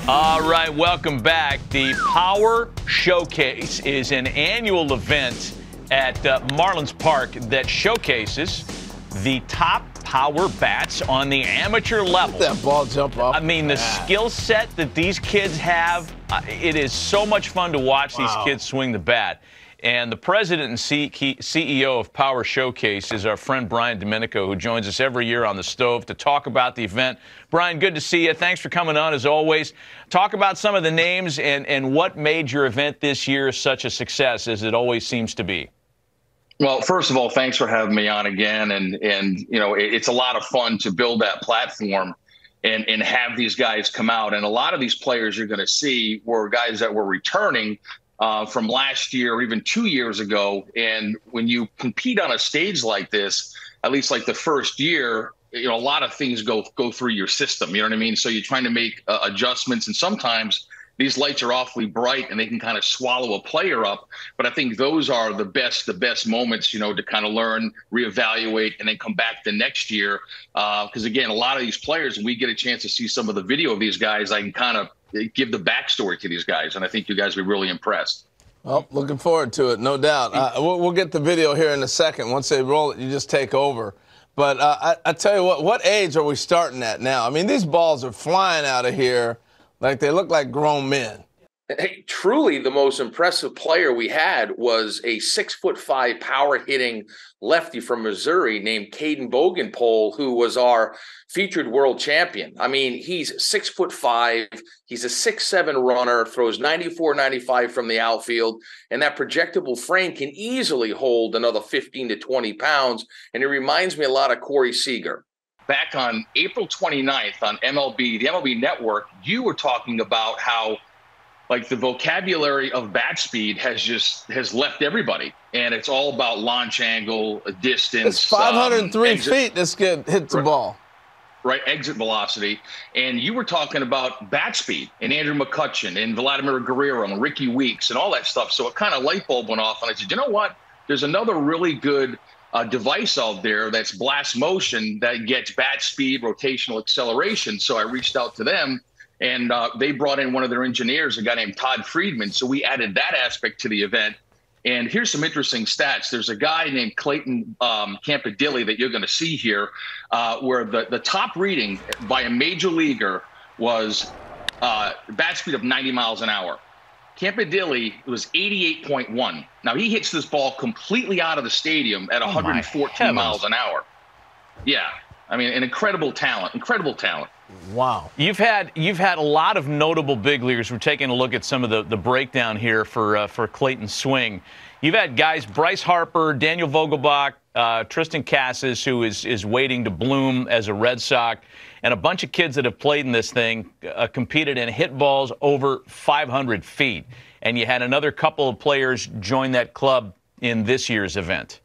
All right, welcome back. The Power Showcase is an annual event at Marlins Park that showcases the top power bats on the amateur level. Let that ball jump off. I mean, the skill set that these kids have, it is so much fun to watch these kids swing the bat. And the president and CEO of Power Showcase is our friend Brian Domenico, who joins us every year on the stove to talk about the event. Brian, good to see you. Thanks for coming on, as always. Talk about some of the names and what made your event this year such a success, as it always seems to be. Well, first of all, thanks for having me on again. And you know, it's a lot of fun to build that platform and have these guys come out. And a lot of these players you're going to see were guys that were returning from last year or even 2 years ago. And when you compete on a stage like this, at least like the first year, you know, a lot of things go through your system. You know what I mean? So you're trying to make adjustments, and sometimes these lights are awfully bright and they can kind of swallow a player up. But I think those are the best moments, you know, to kind of learn, reevaluate, and then come back the next year. Because again, a lot of these players, when we get a chance to see some of the video of these guys, I can kind of give the backstory to these guys, and I think you guys will be really impressed. Well, looking forward to it, no doubt. We'll get the video here in a second. Once they roll it, you just take over. But I tell you what age are we starting at now? I mean, these balls are flying out of here like they look like grown men. Hey, truly the most impressive player we had was a 6'5" power hitting lefty from Missouri named Caden Bogenpole, who was our featured world champion. I mean, he's 6'5", he's a 6'7" runner, throws 94, 95 from the outfield, and that projectable frame can easily hold another 15 to 20 pounds. And it reminds me a lot of Corey Seager. Back on April 29th on MLB, the MLB Network, you were talking about how like the vocabulary of bat speed has left everybody, and it's all about launch angle, distance. It's 503 feet this kid hits the ball. Right, exit velocity. And you were talking about bat speed and Andrew McCutchen and Vladimir Guerrero and Ricky Weeks and all that stuff. So it kind of light bulb went off, and I said, you know what? There's another really good device out there that's Blast Motion that gets bat speed, rotational acceleration. So I reached out to them. And they brought in one of their engineers, a guy named Todd Friedman. So we added that aspect to the event. And here's some interesting stats. There's a guy named Clayton Campadilli that you're going to see here, where the top reading by a major leaguer was bat speed of 90 miles an hour. Campadilli was 88.1. Now, he hits this ball completely out of the stadium at 114 miles an hour. Yeah. I mean, an incredible talent, incredible talent. Wow. You've had a lot of notable big leaguers. We're taking a look at some of the breakdown here for Clayton's swing. You've had guys, Bryce Harper, Daniel Vogelbach, Tristan Casas, who is waiting to bloom as a Red Sox, and a bunch of kids that have played in this thing, competed and hit balls over 500 feet. And you had another couple of players join that club in this year's event.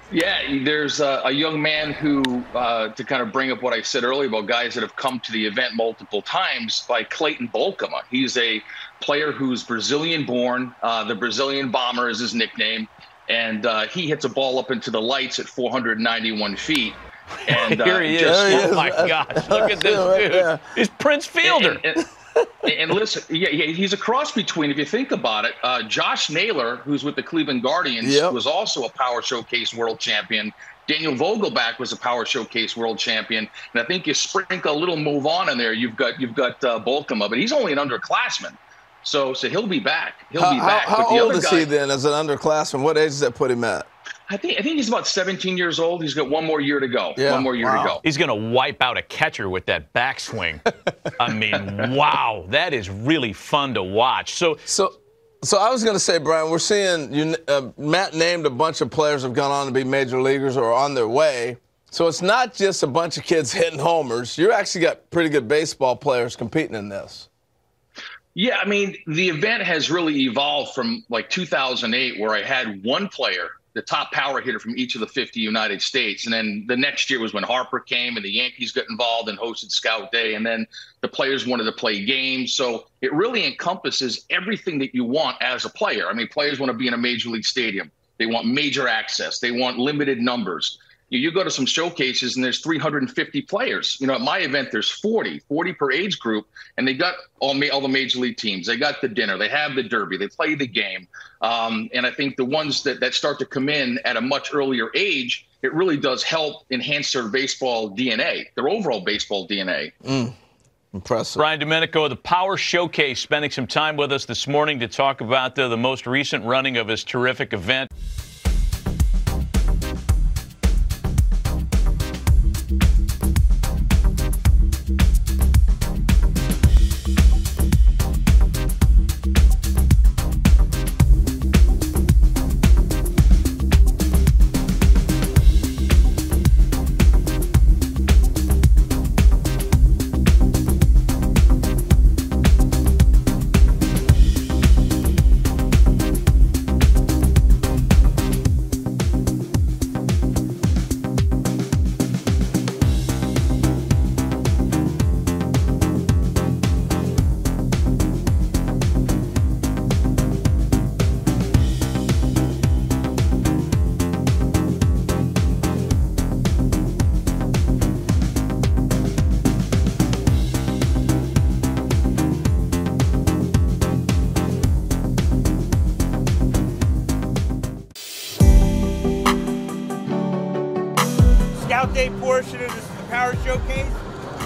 Yeah, there's a young man who, to kind of bring up what I said earlier about guys that have come to the event multiple times, by Clayton Bolkema. He's a player who's Brazilian-born. The Brazilian Bomber is his nickname. And he hits a ball up into the lights at 491 feet. And here he is. Oh, my gosh. Look at this dude. Yeah. He's Prince Fielder. And listen, yeah, he's a cross between, if you think about it, Josh Naylor, who's with the Cleveland Guardians, was also a Power Showcase world champion. Daniel Vogelbach was a Power Showcase world champion. And I think you sprinkle a little move on in there, you've got Bolkema, but he's only an underclassman. So he'll be back. He'll be back. How old is he then as an underclassman? What age does that put him at? I think he's about 17 years old. He's got one more year to go. Yeah. One more year to go. He's going to wipe out a catcher with that backswing. I mean, wow, that is really fun to watch. So I was going to say, Brian, we're seeing Matt named a bunch of players have gone on to be major leaguers or on their way. So it's not just a bunch of kids hitting homers. You actually got pretty good baseball players competing in this. Yeah, I mean, the event has really evolved from like 2008, where I had one player, the top power hitter from each of the 50 United States. And then the next year was when Harper came and the Yankees got involved and hosted Scout Day. And then the players wanted to play games. So it really encompasses everything that you want as a player. I mean, players want to be in a major league stadium. They want major access. They want limited numbers. You go to some showcases and there's 350 players. At my event, there's 40 per age group, and they got all the major league teams. They got the dinner, they have the derby, they play the game. And I think the ones that start to come in at a much earlier age, it really does help enhance their baseball DNA, their overall baseball DNA. Impressive. Brian Domenico of the Power Showcase spending some time with us this morning to talk about the most recent running of his terrific event. Scout Day portion of this Power Showcase.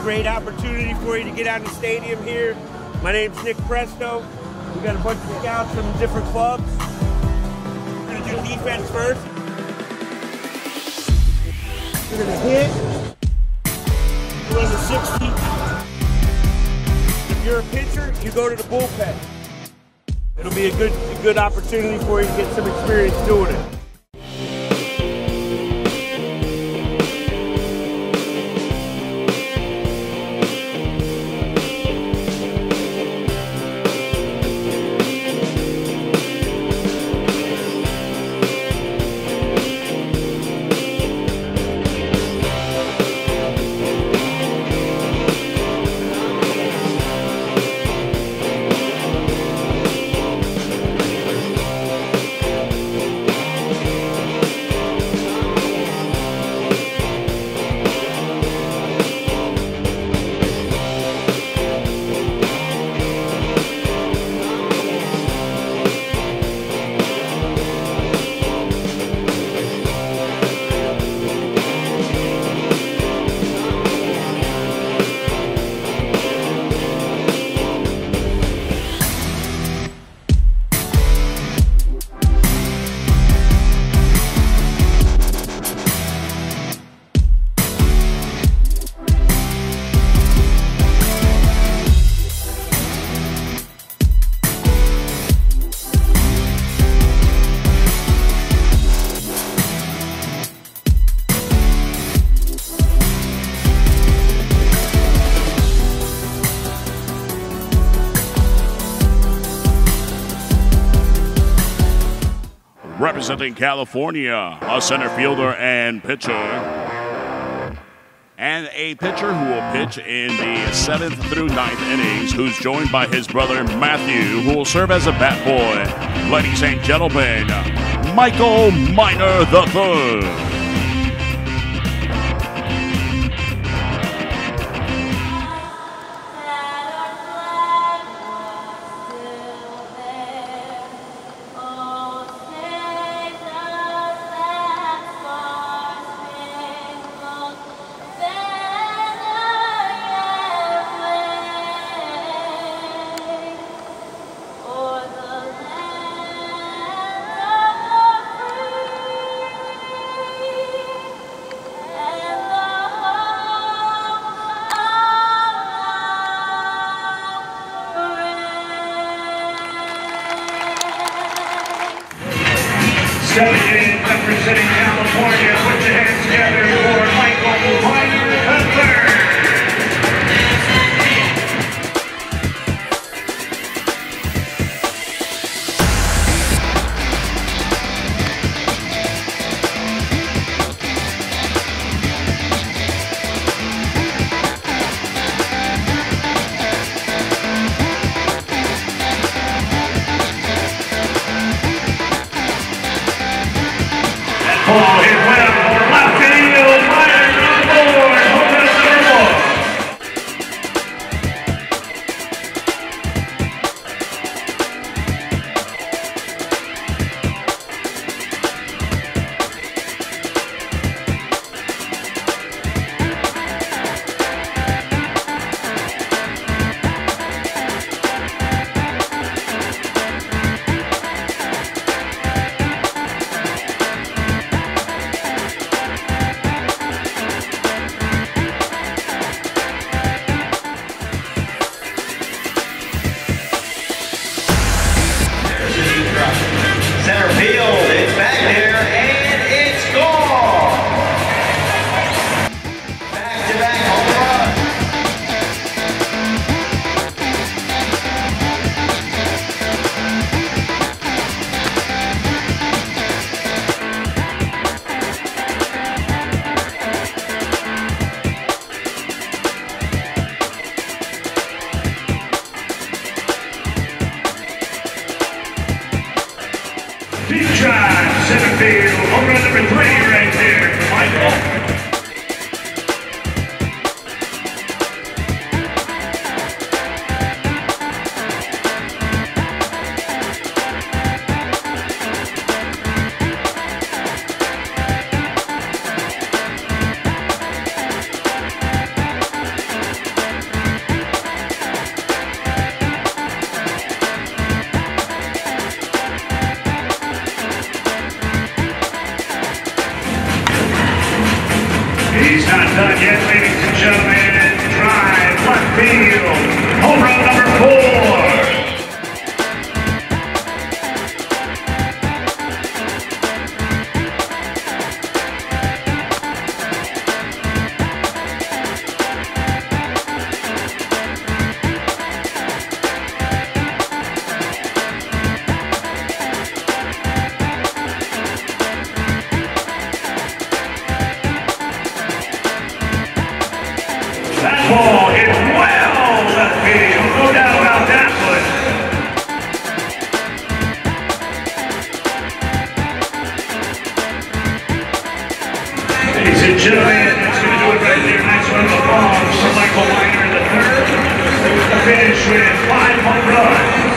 Great opportunity for you to get out in the stadium here. My name's Nick Presto. We got a bunch of scouts from different clubs. We're gonna do defense first. We're gonna hit. Run the 60. If you're a pitcher, you go to the bullpen. It'll be a good opportunity for you to get some experience doing it. Representing California, a center fielder and pitcher. And a pitcher who will pitch in the 7th through 9th innings, who's joined by his brother Matthew, who will serve as a bat boy. Ladies and gentlemen, Michael Minor III. Stepping in, representing California, put your hands together for Michael Minor III. Oh, hit well for left inning. Deep drive, center field, home run number 3 right there, Michael. He's not done yet, ladies and gentlemen. Drive, left field, home run number 4. That ball is well left field, no doubt about that one. Ladies and gentlemen, that's going to do it right there. Nice one of the balls for Michael Miner in the third. The finish with 5 home runs,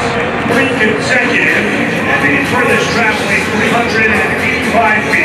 3 consecutive, and the furthest traveling 385 feet.